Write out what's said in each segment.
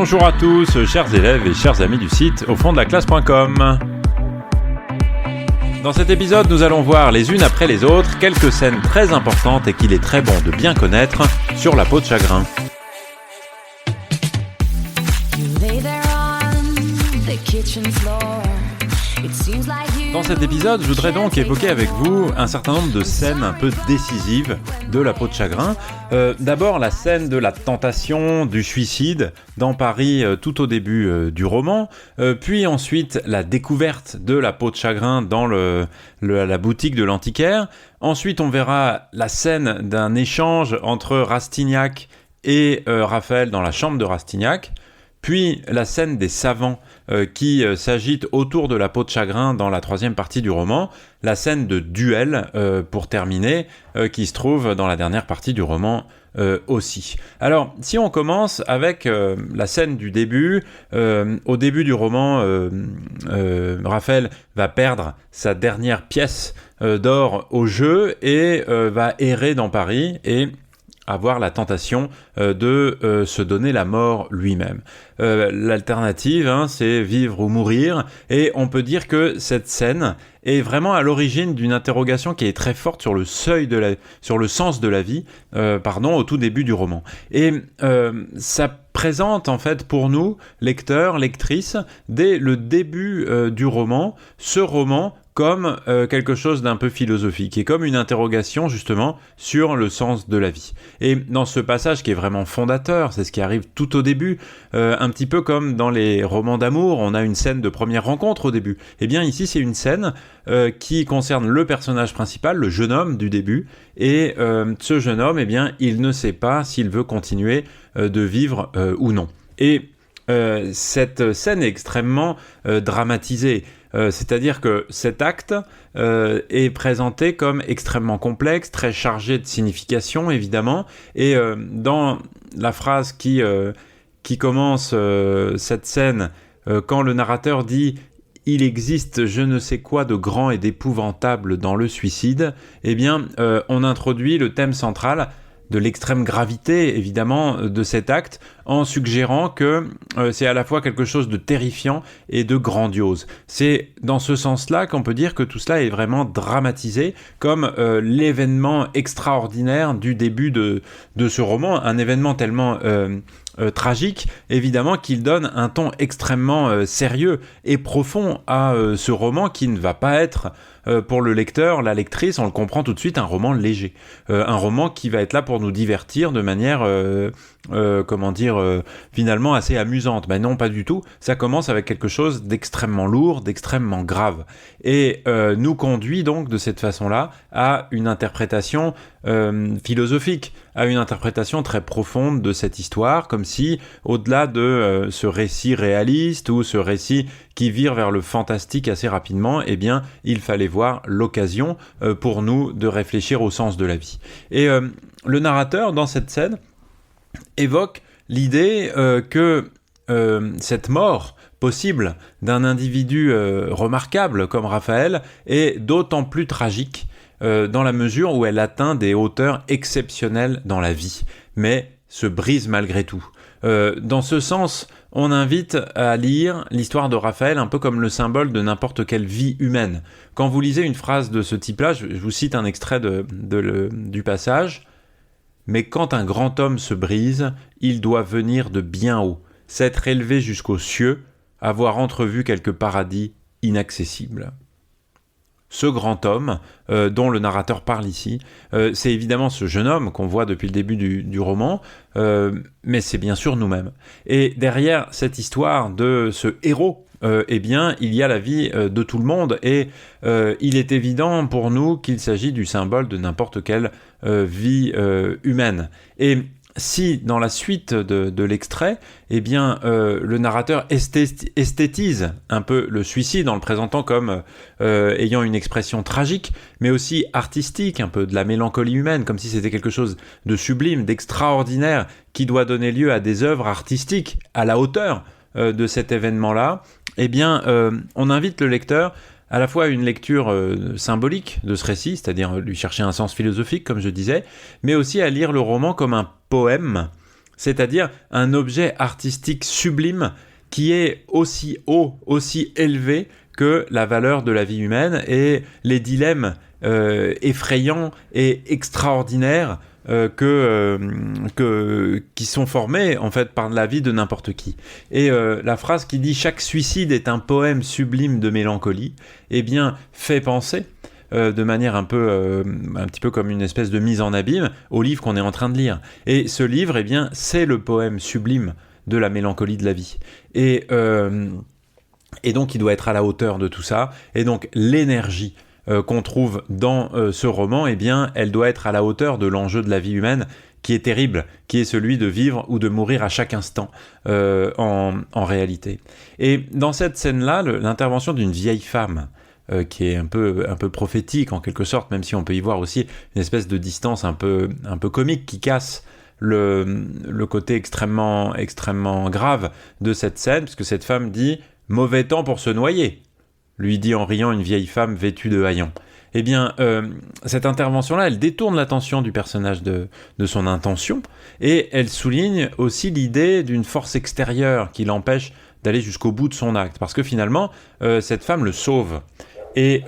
Bonjour à tous, chers élèves et chers amis du site au fond de la classe.com. Dans cet épisode, nous allons voir les unes après les autres quelques scènes très importantes et qu'il est très bon de bien connaître sur la peau de chagrin. Dans cet épisode, je voudrais donc évoquer avec vous un certain nombre de scènes un peu décisives de la peau de chagrin. D'abord, la scène de la tentation, du suicide dans Paris tout au début du roman. Puis ensuite, la découverte de la peau de chagrin dans la boutique de l'antiquaire. Ensuite, on verra la scène d'un échange entre Rastignac et Raphaël dans la chambre de Rastignac. Puis la scène des savants qui s'agitent autour de la peau de chagrin dans la troisième partie du roman, la scène de duel pour terminer, qui se trouve dans la dernière partie du roman aussi. Alors, si on commence avec la scène du début, au début du roman, Raphaël va perdre sa dernière pièce d'or au jeu et va errer dans Paris et avoir la tentation de se donner la mort lui-même. L'alternative, c'est vivre ou mourir, et on peut dire que cette scène est vraiment à l'origine d'une interrogation qui est très forte sur le sur le sens de la vie, au tout début du roman. Et ça présente en fait pour nous, lecteurs, lectrices, dès le début du roman, ce roman comme quelque chose d'un peu philosophique et comme une interrogation justement sur le sens de la vie. Et dans ce passage qui est vraiment fondateur, c'est ce qui arrive tout au début, un petit peu comme dans les romans d'amour, on a une scène de première rencontre au début. Et bien ici c'est une scène qui concerne le personnage principal, le jeune homme du début, et ce jeune homme, il ne sait pas s'il veut continuer de vivre ou non. Et cette scène est extrêmement dramatisée. C'est-à-dire que cet acte est présenté comme extrêmement complexe, très chargé de signification évidemment, et dans la phrase qui commence cette scène, quand le narrateur dit « Il existe je ne sais quoi de grand et d'épouvantable dans le suicide », on introduit le thème central de l'extrême gravité, évidemment, de cet acte, en suggérant que c'est à la fois quelque chose de terrifiant et de grandiose. C'est dans ce sens-là qu'on peut dire que tout cela est vraiment dramatisé comme l'événement extraordinaire du début de ce roman, un événement tellement tragique, évidemment, qu'il donne un ton extrêmement sérieux et profond à ce roman qui ne va pas être pour le lecteur, la lectrice, on le comprend tout de suite, un roman léger. Un roman qui va être là pour nous divertir de manière, finalement assez amusante. Ben non, pas du tout. Ça commence avec quelque chose d'extrêmement lourd, d'extrêmement grave. Et nous conduit donc de cette façon-là à une interprétation philosophique, à une interprétation très profonde de cette histoire, comme si, au-delà de ce récit réaliste ou ce récit qui vire vers le fantastique assez rapidement, il fallait voir l'occasion pour nous de réfléchir au sens de la vie. Et le narrateur, dans cette scène, évoque l'idée que cette mort possible d'un individu remarquable comme Raphaël est d'autant plus tragique dans la mesure où elle atteint des hauteurs exceptionnelles dans la vie, mais se brise malgré tout. Dans ce sens, on invite à lire l'histoire de Raphaël un peu comme le symbole de n'importe quelle vie humaine. Quand vous lisez une phrase de ce type-là, je vous cite un extrait du passage, « Mais quand un grand homme se brise, il doit venir de bien haut, s'être élevé jusqu'aux cieux, avoir entrevu quelque paradis inaccessible. » Ce grand homme, dont le narrateur parle ici, c'est évidemment ce jeune homme qu'on voit depuis le début du roman, mais c'est bien sûr nous-mêmes. Et derrière cette histoire de ce héros, il y a la vie de tout le monde, et il est évident pour nous qu'il s'agit du symbole de n'importe quelle vie humaine. Et si, dans la suite de l'extrait, le narrateur esthétise un peu le suicide en le présentant comme ayant une expression tragique, mais aussi artistique, un peu de la mélancolie humaine, comme si c'était quelque chose de sublime, d'extraordinaire, qui doit donner lieu à des œuvres artistiques à la hauteur de cet événement-là, on invite le lecteur à la fois une lecture symbolique de ce récit, c'est-à-dire lui chercher un sens philosophique, comme je disais, mais aussi à lire le roman comme un poème c'est-à-dire un objet artistique sublime qui est aussi haut, aussi élevé que la valeur de la vie humaine et les dilemmes effrayants et extraordinaires qui sont formés en fait par la vie de n'importe qui. Et la phrase qui dit « Chaque suicide est un poème sublime de mélancolie », eh bien, fait penser de manière un petit peu comme une espèce de mise en abîme au livre qu'on est en train de lire. Et ce livre, eh bien, c'est le poème sublime de la mélancolie de la vie. Et donc, il doit être à la hauteur de tout ça. Et donc, l'énergie qu'on trouve dans ce roman, eh bien, elle doit être à la hauteur de l'enjeu de la vie humaine, qui est terrible, qui est celui de vivre ou de mourir à chaque instant en réalité. Et dans cette scène-là, l'intervention d'une vieille femme, qui est un peu prophétique en quelque sorte, même si on peut y voir aussi une espèce de distance un peu comique qui casse le côté extrêmement grave de cette scène, puisque cette femme dit « Mauvais temps pour se noyer », lui dit en riant une vieille femme vêtue de haillons. Eh bien, cette intervention-là, elle détourne l'attention du personnage de son intention, et elle souligne aussi l'idée d'une force extérieure qui l'empêche d'aller jusqu'au bout de son acte, parce que finalement, cette femme le sauve. Et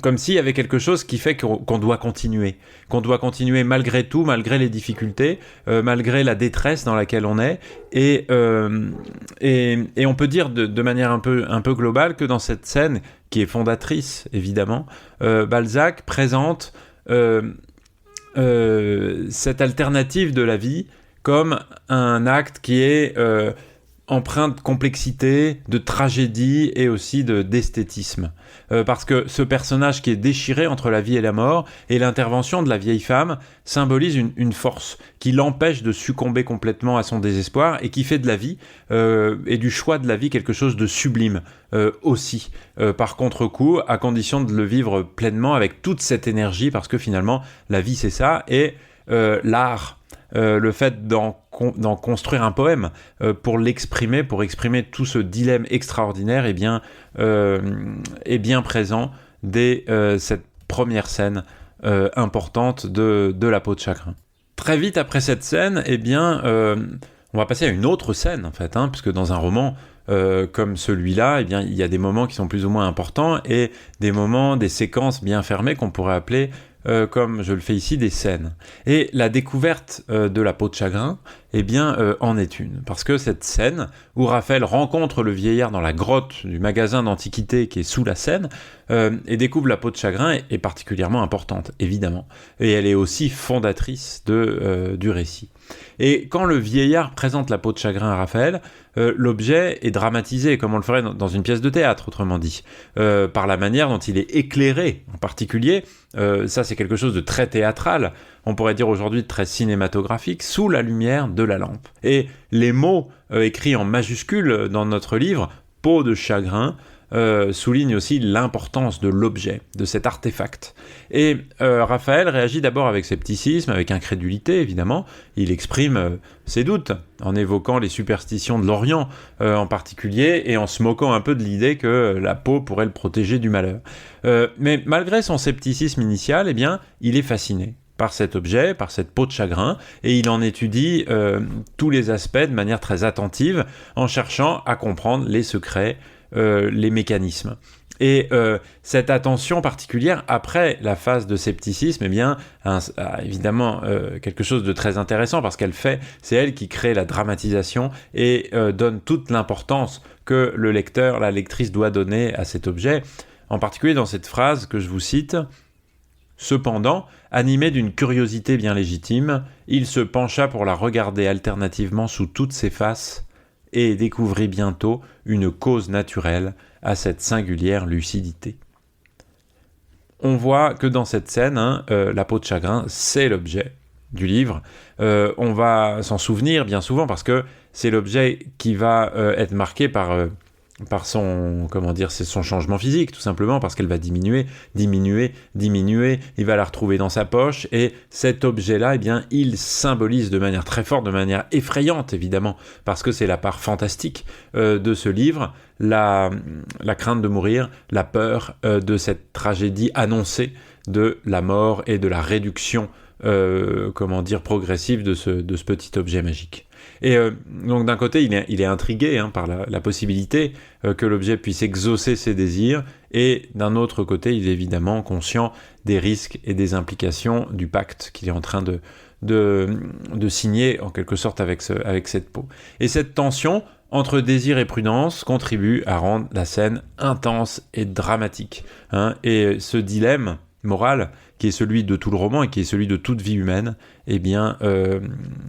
comme s'il y avait quelque chose qui fait qu'on doit continuer malgré tout, malgré les difficultés, malgré la détresse dans laquelle on est. Et on peut dire de manière un peu globale que dans cette scène, qui est fondatrice évidemment, Balzac présente cette alternative de la vie comme un acte qui est empreint de complexité, de tragédie et aussi d'esthétisme. Parce que ce personnage qui est déchiré entre la vie et la mort, et l'intervention de la vieille femme symbolise une force qui l'empêche de succomber complètement à son désespoir et qui fait de la vie et du choix de la vie quelque chose de sublime aussi, par contre-coup, à condition de le vivre pleinement avec toute cette énergie, parce que finalement la vie c'est ça, et l'art, le fait d'en construire un poème pour exprimer tout ce dilemme extraordinaire est bien présent dès cette première scène importante de La peau de chagrin. Très vite après cette scène, eh bien, on va passer à une autre scène en fait, puisque dans un roman comme celui-là, eh bien, il y a des moments qui sont plus ou moins importants et des séquences bien fermées qu'on pourrait appeler comme je le fais ici, des scènes. Et la découverte de La peau de chagrin, eh bien, en est une. Parce que cette scène, où Raphaël rencontre le vieillard dans la grotte du magasin d'antiquités qui est sous la Seine, et découvre La peau de chagrin, est particulièrement importante, évidemment. Et elle est aussi fondatrice du récit. Et quand le vieillard présente La peau de chagrin à Raphaël, l'objet est dramatisé, comme on le ferait dans une pièce de théâtre, autrement dit, par la manière dont il est éclairé, en particulier. Ça, c'est quelque chose de très théâtral, on pourrait dire aujourd'hui très cinématographique, sous la lumière de la lampe. Et les mots écrits en majuscules dans notre livre, « peau de chagrin », souligne aussi l'importance de l'objet, de cet artefact. Et Raphaël réagit d'abord avec scepticisme, avec incrédulité évidemment. Il exprime ses doutes en évoquant les superstitions de l'Orient en particulier et en se moquant un peu de l'idée que la peau pourrait le protéger du malheur. Mais malgré son scepticisme initial, eh bien, il est fasciné par cet objet, par cette peau de chagrin, et il en étudie tous les aspects de manière très attentive en cherchant à comprendre les secrets, les mécanismes. Et cette attention particulière, après la phase de scepticisme, eh bien, a évidemment quelque chose de très intéressant parce c'est elle qui crée la dramatisation et donne toute l'importance que le lecteur, la lectrice doit donner à cet objet, en particulier dans cette phrase que je vous cite. Cependant, animé d'une curiosité bien légitime, il se pencha pour la regarder alternativement sous toutes ses faces et découvrit bientôt une cause naturelle à cette singulière lucidité. On voit que dans cette scène, La peau de chagrin, c'est l'objet du livre. On va s'en souvenir bien souvent parce que c'est l'objet qui va être marqué par son, c'est son changement physique, tout simplement, parce qu'elle va diminuer, il va la retrouver dans sa poche, et cet objet-là, eh bien, il symbolise de manière très forte, de manière effrayante, évidemment, parce que c'est la part fantastique de ce livre, la crainte de mourir, la peur de cette tragédie annoncée de la mort et de la réduction progressive de ce petit objet magique. Et donc d'un côté, il est intrigué par la possibilité que l'objet puisse exaucer ses désirs, et d'un autre côté, il est évidemment conscient des risques et des implications du pacte qu'il est en train de signer en quelque sorte avec cette peau. Et cette tension entre désir et prudence contribue à rendre la scène intense et dramatique. Et ce dilemme moral, qui est celui de tout le roman et qui est celui de toute vie humaine,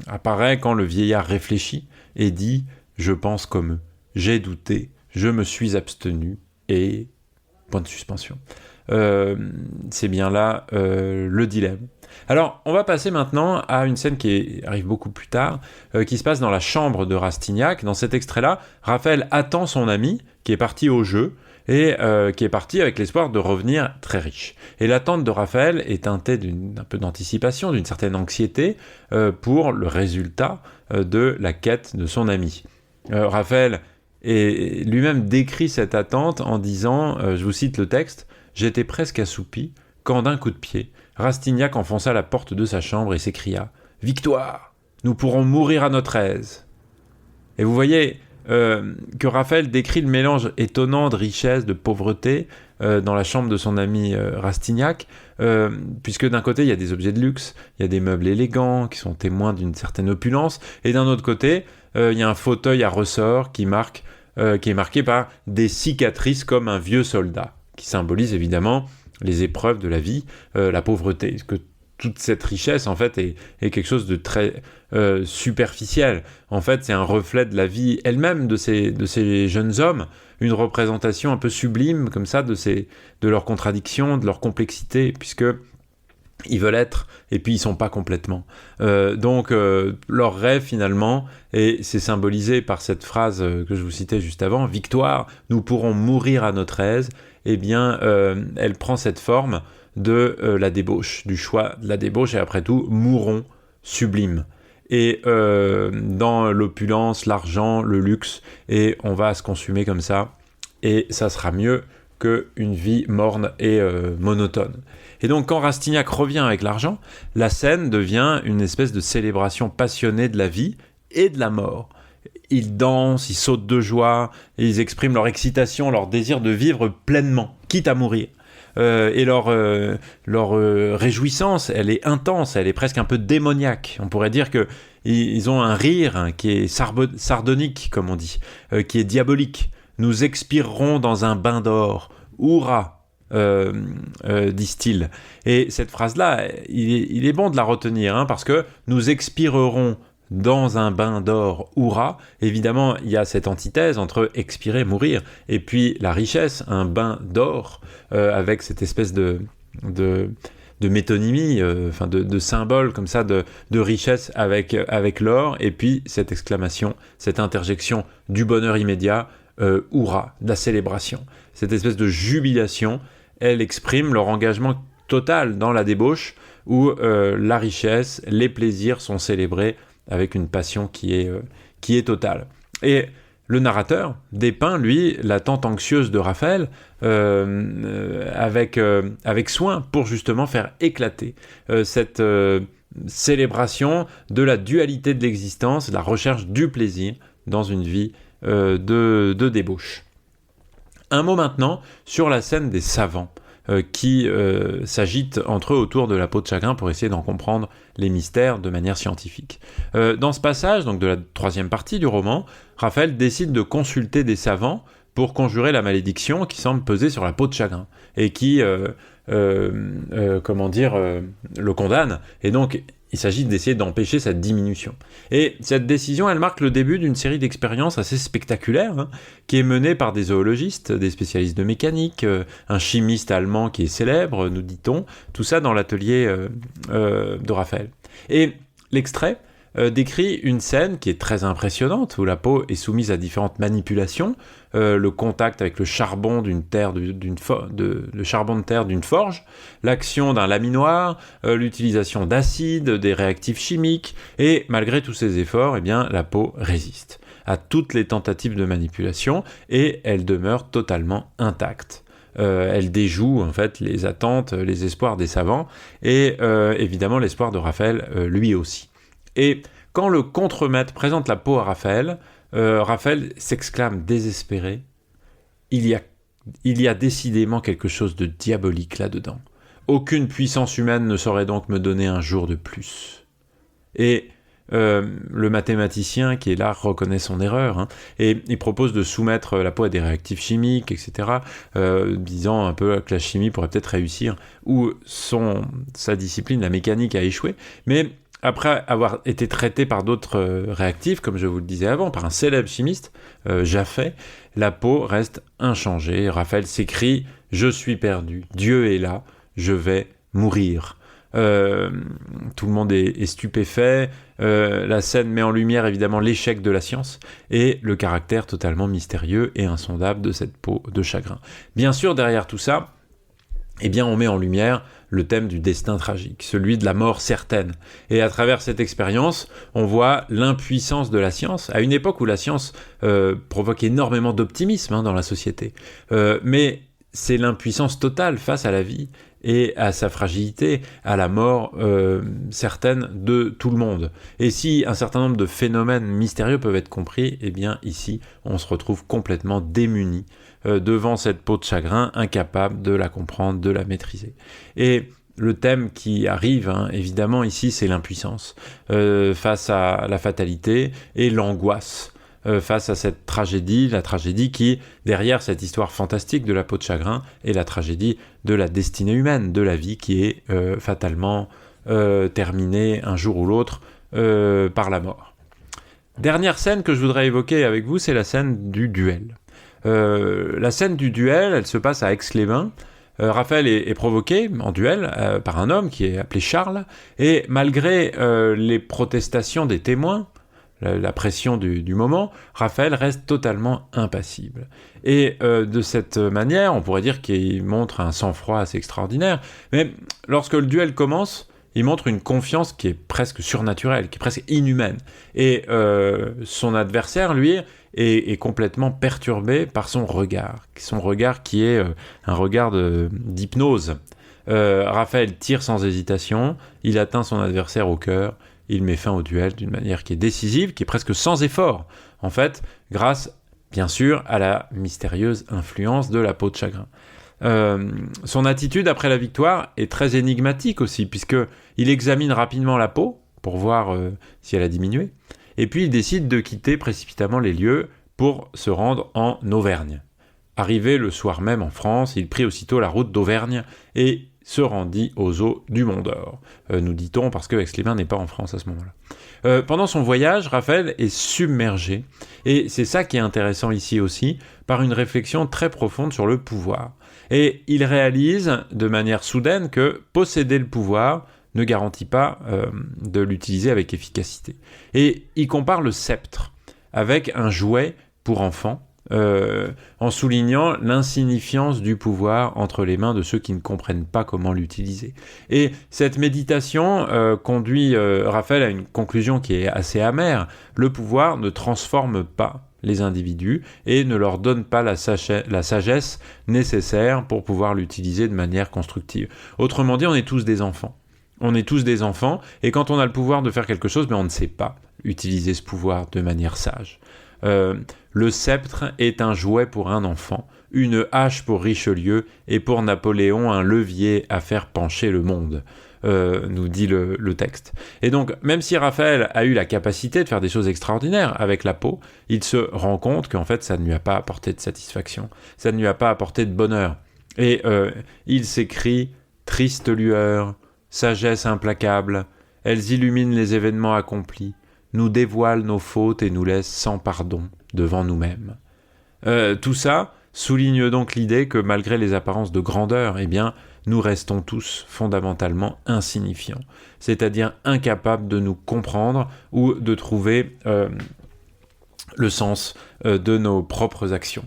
apparaît quand le vieillard réfléchit et dit « Je pense comme eux, j'ai douté, je me suis abstenu et... » point de suspension. C'est bien là le dilemme. Alors, on va passer maintenant à une scène qui arrive beaucoup plus tard, qui se passe dans la chambre de Rastignac. Dans cet extrait-là, Raphaël attend son ami, qui est parti au jeu, et qui est parti avec l'espoir de revenir très riche. Et l'attente de Raphaël est teintée d'un peu d'anticipation, d'une certaine anxiété pour le résultat de la quête de son ami. Raphaël lui-même décrit cette attente en disant, je vous cite le texte, « J'étais presque assoupi quand d'un coup de pied, Rastignac enfonça la porte de sa chambre et s'écria « Victoire! Nous pourrons mourir à notre aise !» Et vous voyez que Raphaël décrit le mélange étonnant de richesse, de pauvreté dans la chambre de son ami Rastignac, puisque d'un côté, il y a des objets de luxe, il y a des meubles élégants qui sont témoins d'une certaine opulence, et d'un autre côté, il y a un fauteuil à ressort qui est marqué par des cicatrices comme un vieux soldat, qui symbolise évidemment les épreuves de la vie, la pauvreté. Que toute cette richesse, en fait, est quelque chose de très superficiel. En fait, c'est un reflet de la vie elle-même de ces jeunes hommes, une représentation un peu sublime, comme ça, de leurs contradictions, de leur complexité, puisque ils veulent être, et puis ils sont pas complètement. Donc, leur rêve, finalement, et c'est symbolisé par cette phrase que je vous citais juste avant, « Victoire, nous pourrons mourir à notre aise », eh bien, elle prend cette forme de la débauche, du choix de la débauche, et après tout, mourons sublime. Et dans l'opulence, l'argent, le luxe, et on va se consumer comme ça, et ça sera mieux qu'une vie morne et monotone. Et donc, quand Rastignac revient avec l'argent, la scène devient une espèce de célébration passionnée de la vie et de la mort. Ils dansent, ils sautent de joie, et ils expriment leur excitation, leur désir de vivre pleinement, quitte à mourir. Et leur réjouissance, elle est intense, elle est presque un peu démoniaque. On pourrait dire qu'ils ont un rire qui est sardonique, comme on dit, qui est diabolique. Nous expirerons dans un bain d'or. Hourra, disent-ils. Et cette phrase-là, il est bon de la retenir, parce que nous expirerons dans un bain d'or, hourra. Évidemment, il y a cette antithèse entre expirer, mourir, et puis la richesse, un bain d'or, avec cette espèce de métonymie, de symbole comme ça, de richesse avec l'or, et puis cette exclamation, cette interjection du bonheur immédiat, hourra, de la célébration. Cette espèce de jubilation, elle exprime leur engagement total dans la débauche, où la richesse, les plaisirs sont célébrés avec une passion qui est totale. Et le narrateur dépeint, lui, l'attente anxieuse de Raphaël avec soin pour justement faire éclater cette célébration de la dualité de l'existence, la recherche du plaisir dans une vie de débauche. Un mot maintenant sur la scène des savants qui s'agitent entre eux autour de la peau de chagrin pour essayer d'en comprendre les mystères de manière scientifique. Dans ce passage, donc de la troisième partie du roman, Raphaël décide de consulter des savants pour conjurer la malédiction qui semble peser sur la peau de chagrin et qui, le condamne. Et donc, il s'agit d'essayer d'empêcher cette diminution. Et cette décision, elle marque le début d'une série d'expériences assez spectaculaires, qui est menée par des zoologistes, des spécialistes de mécanique, un chimiste allemand qui est célèbre, nous dit-on, tout ça dans l'atelier de Raphaël. Et l'extrait décrit une scène qui est très impressionnante, où la peau est soumise à différentes manipulations, le contact avec le charbon de terre d'une forge, l'action d'un laminoir, l'utilisation d'acides, des réactifs chimiques, et malgré tous ces efforts, eh bien, la peau résiste à toutes les tentatives de manipulation, et elle demeure totalement intacte. elle déjoue en fait les attentes, les espoirs des savants, et évidemment l'espoir de Raphaël lui aussi. Et quand le contremaître présente la peau à Raphaël, Raphaël s'exclame désespéré, il y a décidément quelque chose de diabolique là-dedans. Aucune puissance humaine ne saurait donc me donner un jour de plus. Et le mathématicien qui est là reconnaît son erreur, et il propose de soumettre la peau à des réactifs chimiques, etc., disant un peu que la chimie pourrait peut-être réussir, où sa discipline, la mécanique, a échoué, mais après avoir été traité par d'autres réactifs, comme je vous le disais avant, par un célèbre chimiste, Jaffé, la peau reste inchangée. Raphaël s'écrie « Je suis perdu, Dieu est là, je vais mourir ». Tout le monde est stupéfait. La scène met en lumière évidemment l'échec de la science et le caractère totalement mystérieux et insondable de cette peau de chagrin. Bien sûr, derrière tout ça, on met en lumière le thème du destin tragique, celui de la mort certaine. Et à travers cette expérience, on voit l'impuissance de la science, à une époque où la science provoque énormément d'optimisme dans la société. Mais c'est l'impuissance totale face à la vie et à sa fragilité, à la mort certaine de tout le monde. Et si un certain nombre de phénomènes mystérieux peuvent être compris, ici, on se retrouve complètement démuni devant cette peau de chagrin, incapable de la comprendre, de la maîtriser. Et le thème qui arrive, évidemment, ici, c'est l'impuissance face à la fatalité et l'angoisse face à cette tragédie, la tragédie qui, derrière cette histoire fantastique de la peau de chagrin, est la tragédie de la destinée humaine, de la vie qui est fatalement terminée un jour ou l'autre par la mort. Dernière scène que je voudrais évoquer avec vous, c'est la scène du duel. La scène du duel, elle se passe à Aix-les-Bains. Raphaël est provoqué en duel par un homme qui est appelé Charles, et malgré les protestations des témoins, la pression du moment, Raphaël reste totalement impassible. Et de cette manière, on pourrait dire qu'il montre un sang-froid assez extraordinaire, mais lorsque le duel commence, il montre une confiance qui est presque surnaturelle, qui est presque inhumaine. Et son adversaire, lui, est complètement perturbé par son regard qui est un regard d'hypnose. Raphaël tire sans hésitation, il atteint son adversaire au cœur, il met fin au duel d'une manière qui est décisive, qui est presque sans effort, en fait, grâce, bien sûr, à la mystérieuse influence de la peau de chagrin. Son attitude après la victoire est très énigmatique aussi, puisqu'il examine rapidement la peau pour voir si elle a diminué, et puis il décide de quitter précipitamment les lieux pour se rendre en Auvergne. Arrivé le soir même en France, il prit aussitôt la route d'Auvergne et se rendit aux eaux du Mont d'Or. Nous dit-on parce que Aix-les-Bains n'est pas en France à ce moment-là. Pendant son voyage, Raphaël est submergé, et c'est ça qui est intéressant ici aussi, par une réflexion très profonde sur le pouvoir. Et il réalise de manière soudaine que posséder le pouvoir ne garantit pas de l'utiliser avec efficacité. Et il compare le sceptre avec un jouet pour enfants, en soulignant l'insignifiance du pouvoir entre les mains de ceux qui ne comprennent pas comment l'utiliser. Et cette méditation conduit Raphaël à une conclusion qui est assez amère. Le pouvoir ne transforme pas les individus et ne leur donne pas la sagesse nécessaire pour pouvoir l'utiliser de manière constructive. Autrement dit, on est tous des enfants. On est tous des enfants, et quand on a le pouvoir de faire quelque chose, on ne sait pas utiliser ce pouvoir de manière sage. Le sceptre est un jouet pour un enfant, une hache pour Richelieu, et pour Napoléon un levier à faire pencher le monde, nous dit le texte. Et donc, même si Raphaël a eu la capacité de faire des choses extraordinaires avec la peau, il se rend compte qu'en fait, ça ne lui a pas apporté de satisfaction, ça ne lui a pas apporté de bonheur. Et il s'écrie « Triste lueur, sagesse implacable, elles illuminent les événements accomplis, nous dévoilent nos fautes et nous laissent sans pardon devant nous-mêmes. » Tout ça souligne donc l'idée que malgré les apparences de grandeur, nous restons tous fondamentalement insignifiants, c'est-à-dire incapables de nous comprendre ou de trouver le sens de nos propres actions.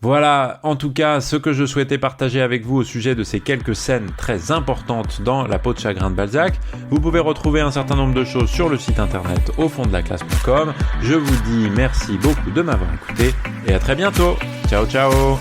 Voilà, en tout cas, ce que je souhaitais partager avec vous au sujet de ces quelques scènes très importantes dans La peau de chagrin de Balzac. Vous pouvez retrouver un certain nombre de choses sur le site internet aufonddelaclasse.com. Je vous dis merci beaucoup de m'avoir écouté et à très bientôt. Ciao, ciao.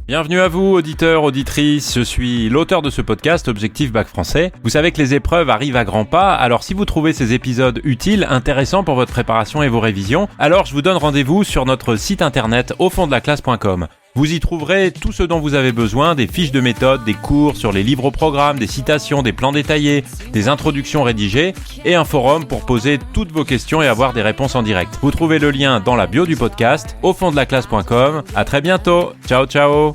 Bienvenue à vous, auditeurs, auditrices. Je suis l'auteur de ce podcast, Objectif Bac Français. Vous savez que les épreuves arrivent à grands pas, alors si vous trouvez ces épisodes utiles, intéressants pour votre préparation et vos révisions, alors je vous donne rendez-vous sur notre site internet aufonddelaclasse.com. Vous y trouverez tout ce dont vous avez besoin, des fiches de méthode, des cours sur les livres au programme, des citations, des plans détaillés, des introductions rédigées et un forum pour poser toutes vos questions et avoir des réponses en direct. Vous trouvez le lien dans la bio du podcast, aufonddelaclasse.com. À très bientôt. Ciao, ciao.